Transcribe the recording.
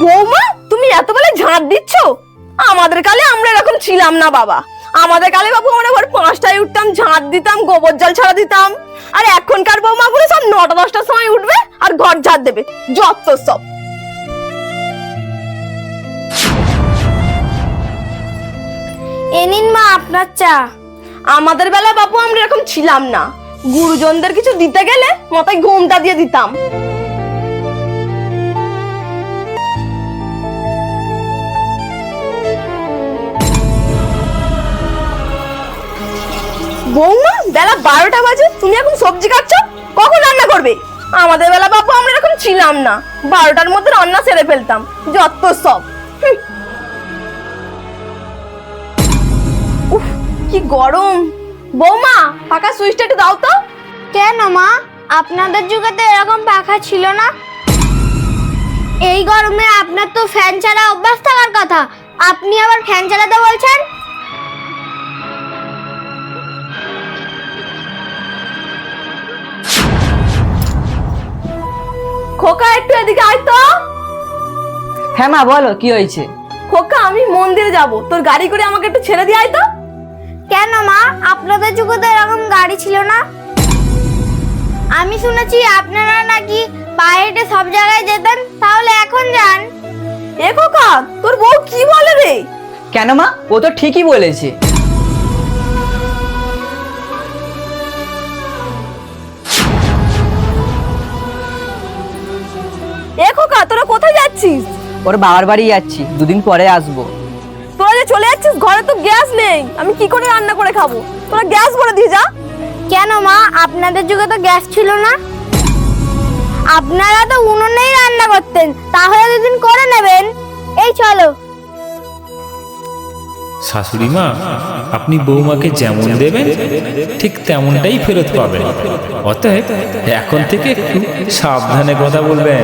বৌমা তুমি এত বেলা ঝাঁট দিচ্ছ? আমাদের কালে আমরা এরকম ছিলাম না বাবা। আমাদের কালে বাবু আমরা ভোর 5টায় উঠতাম, ঝাঁট দিতাম, গোবর জল ছাড়া দিতাম। আর এখনকার বৌমাগুলো সব 9টা 10টার সময় উঠবে আর ঘর ঝাঁট দেবে, যত সব। এ নিন মা আপনার চা। আমাদের বেলা বাবু আমরা এরকম ছিলাম না। গুরুজনদের কিছু দিতে গেলে মাথায় ঘোমটা দিয়ে দিতাম। বৌমা বেলা 12টা বাজে, তুমি এখন সবজি কাটছো? কখন রান্না করবে? আমাদের বেলা বাবু আমরা এরকম ছিলাম না। 12টার মধ্যে রান্না সেরে ফেলতাম, যত সব। উফ কি গরম। বৌমা পাকা সুইচটা একটু দাও তো। কেন মা, আপনাদের যুগে তো এরকম পাখা ছিল না। এই গরমে আপনার তো ফ্যান ছাড়া অভ্যাস থাকার কথা, আপনি আবার ফ্যান চালাতে বলছেন। খোকা একটু এদিকে আয় তো। হ্যাঁ মা বলো, কি হয়েছে? খোকা আমি মন্দিরে যাব, তোর গাড়ি করে আমাকে একটু ছেড়ে দিয়ে আয় তো। কেন মা, আপনাদের যুগে তো এরকম গাড়ি ছিল না। আমি শুনেছি আপনারা নাকি পায়ে হেঁটে সব জায়গায় যেতেন, তাহলে এখন যান। এ খোকা তোর বউ কি বলে রে? কেন মা, ও তো ঠিকই বলেছে। এ খোকা তোরা কোথায় যাচ্ছিস? ওর বাবার বাড়ি যাচ্ছি, দুদিন পরে আসবো। তোরা যে চলে যাচ্ছিস, ঘরে তো গ্যাস নেই, আমি কি করে রান্না করে খাবো? তোরা গ্যাস ভরে দিয়ে যা। কেন মা, আপনাদের যুগে তো গ্যাস ছিল না। আপনারা তো উনুনেই রান্না করতেন, তাহলে দুদিন করে নেবেন। এই চলো। শাশুড়ি মা, আপনি বৌমাকে যেমন দেবেন ঠিক তেমনটাই ফেরত পাবেন। অতএব এখন থেকে একটু সাবধানে কথা বলবেন।